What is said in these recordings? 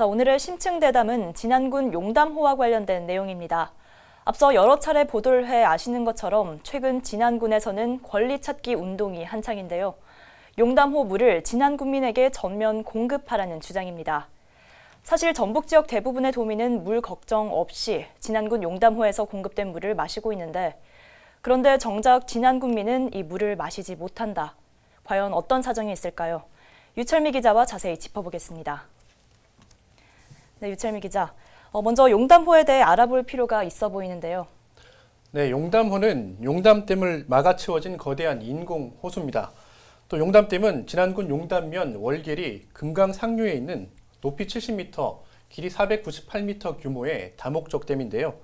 자, 오늘의 심층 대담은 진안군 용담호와 관련된 내용입니다. 앞서 여러 차례 보도를 해 아시는 것처럼 최근 진안군에서는 권리 찾기 운동이 한창인데요. 용담호 물을 진안 군민에게 전면 공급하라는 주장입니다. 사실 전북 지역 대부분의 도민은 물 걱정 없이 진안군 용담호에서 공급된 물을 마시고 있는데, 그런데 정작 진안 군민은 이 물을 마시지 못한다. 과연 어떤 사정이 있을까요? 유철미 기자와 자세히 짚어보겠습니다. 네, 유철미 기자. 먼저 용담호에 대해 알아볼 필요가 있어 보이는데요. 네, 용담호는 용담댐을 막아 채워진 거대한 인공 호수입니다. 또 용담댐은 진안군 용담면 월계리 금강 상류에 있는 높이 70m, 길이 498m 규모의 다목적 댐인데요.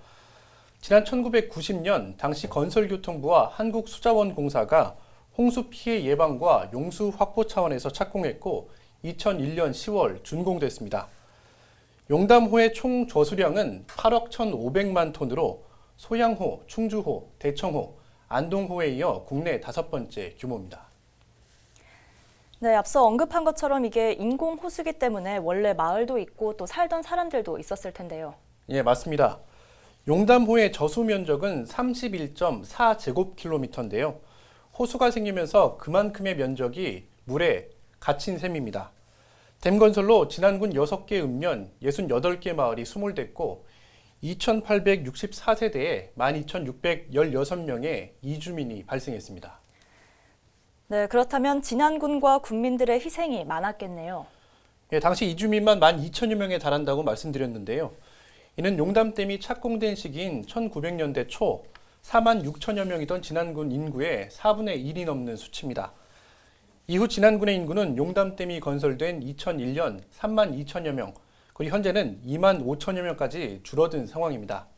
지난 1990년 당시 건설교통부와 한국수자원공사가 홍수 피해 예방과 용수 확보 차원에서 착공했고 2001년 10월 준공됐습니다. 용담호의 총 저수량은 8억 1,500만 톤으로 소양호, 충주호, 대청호, 안동호에 이어 국내 5번째 규모입니다. 네, 앞서 언급한 것처럼 이게 인공 호수기 때문에 원래 마을도 있고 또 살던 사람들도 있었을 텐데요. 예, 맞습니다. 용담호의 저수 면적은 31.4제곱킬로미터인데요. 호수가 생기면서 그만큼의 면적이 물에 갇힌 셈입니다. 댐 건설로 진안군 6개 읍면 68개 마을이 수몰됐고 2,864세대에 12,616명의 이주민이 발생했습니다. 네, 그렇다면 진안군과 군민들의 희생이 많았겠네요. 예, 당시 이주민만 12,000여 명에 달한다고 말씀드렸는데요. 이는 용담댐이 착공된 시기인 1900년대 초 46,000여 명이던 진안군 인구의 4분의 1이 넘는 수치입니다. 이후 진안군의 인구는 용담댐이 건설된 2001년 32,000여 명, 그리고 현재는 25,000여 명까지 줄어든 상황입니다.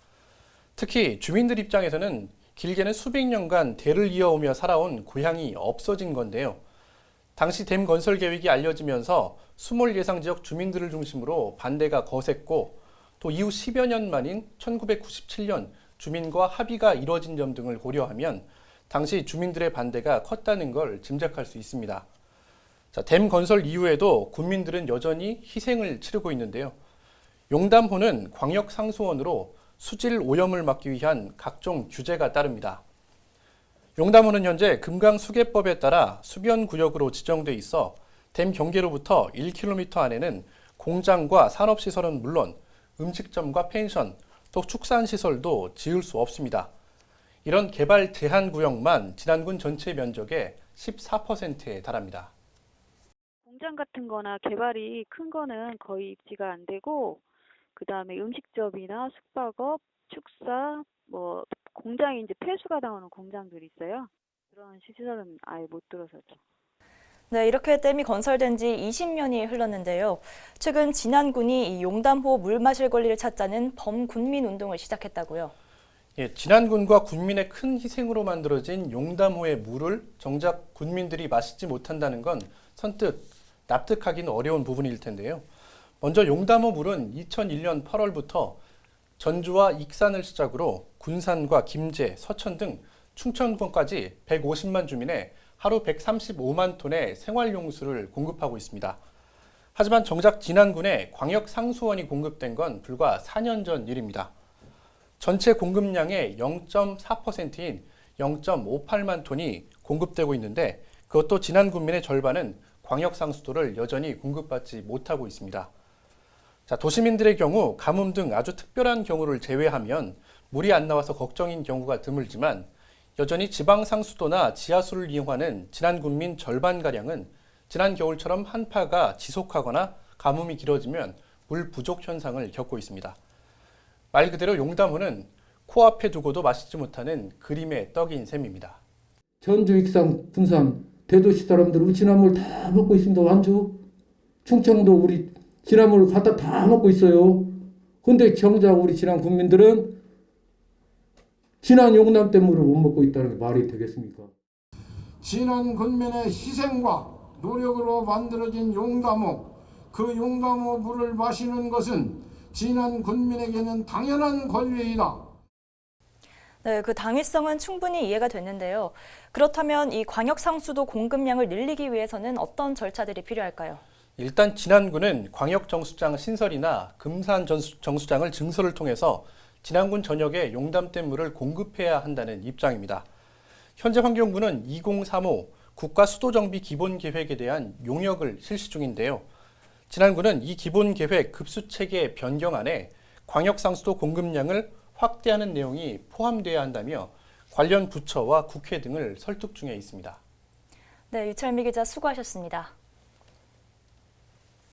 특히 주민들 입장에서는 길게는 수백 년간 대를 이어오며 살아온 고향이 없어진 건데요. 당시 댐 건설 계획이 알려지면서 수몰 예상 지역 주민들을 중심으로 반대가 거셌고, 또 이후 10여 년 만인 1997년 주민과 합의가 이뤄진 점 등을 고려하면 당시 주민들의 반대가 컸다는 걸 짐작할 수 있습니다. 자, 댐 건설 이후에도 군민들은 여전히 희생을 치르고 있는데요. 용담호는 광역상수원으로 수질 오염을 막기 위한 각종 규제가 따릅니다. 용담호는 현재 금강수계법에 따라 수변구역으로 지정돼 있어 댐 경계로부터 1km 안에는 공장과 산업시설은 물론 음식점과 펜션, 또 축산시설도 지을 수 없습니다. 이런 개발 제한 구역만 진안군 전체 면적의 14%에 달합니다. 공장 같은 거나 개발이 큰 거는 거의 입지가 안 되고, 그다음에 음식점이나 숙박업, 축사, 공장이 이제 폐수가 나오는 공장들이 있어요. 그런 시설은 아예 못 들어서죠. 네, 이렇게 댐이 건설된 지 20년이 흘렀는데요. 최근 진안군이 이 용담호 물 마실 권리를 찾자는 범군민 운동을 시작했다고요. 예, 진안군과 군민의 큰 희생으로 만들어진 용담호의 물을 정작 군민들이 마시지 못한다는 건 선뜻 납득하기는 어려운 부분일 텐데요. 먼저 용담호 물은 2001년 8월부터 전주와 익산을 시작으로 군산과 김제, 서천 등 충청권까지 150만 주민의 하루 135만 톤의 생활용수를 공급하고 있습니다. 하지만 정작 진안군에 광역상수원이 공급된 건 불과 4년 전 일입니다. 전체 공급량의 0.4%인 0.58만 톤이 공급되고 있는데, 그것도 진안군민의 절반은 광역상수도를 여전히 공급받지 못하고 있습니다. 자, 도시민들의 경우 가뭄 등 아주 특별한 경우를 제외하면 물이 안 나와서 걱정인 경우가 드물지만, 여전히 지방상수도나 지하수를 이용하는 진안군민 절반가량은 지난 겨울처럼 한파가 지속하거나 가뭄이 길어지면 물 부족 현상을 겪고 있습니다. 말 그대로 용담호는 코앞에 두고도 마시지 못하는 그림의 떡인 셈입니다. 전주, 익산, 군산, 대도시 사람들 진안물 다 먹고 있습니다. 완주, 충청도 우리 진안물 갖다 다 먹고 있어요. 근데 정작 우리 진안 국민들은 진안 용담댐물을 못 먹고 있다는 게 말이 되겠습니까? 진안 군민의 희생과 노력으로 만들어진 용담호, 그 용담호 물을 마시는 것은 진안 군민에게는 당연한 권리이다. 네, 그 당위성은 충분히 이해가 됐는데요. 그렇다면 이 광역상수도 공급량을 늘리기 위해서는 어떤 절차들이 필요할까요? 일단 진안군은 광역정수장 신설이나 금산정수장을 증설을 통해서 진안군 전역에 용담댐 물을 공급해야 한다는 입장입니다. 현재 환경부는 2035 국가수도정비 기본계획에 대한 용역을 실시 중인데요. 진안군은 이 기본계획 급수체계 변경안에 광역상수도 공급량을 확대하는 내용이 포함돼야 한다며 관련 부처와 국회 등을 설득 중에 있습니다. 네, 유철미 기자 수고하셨습니다.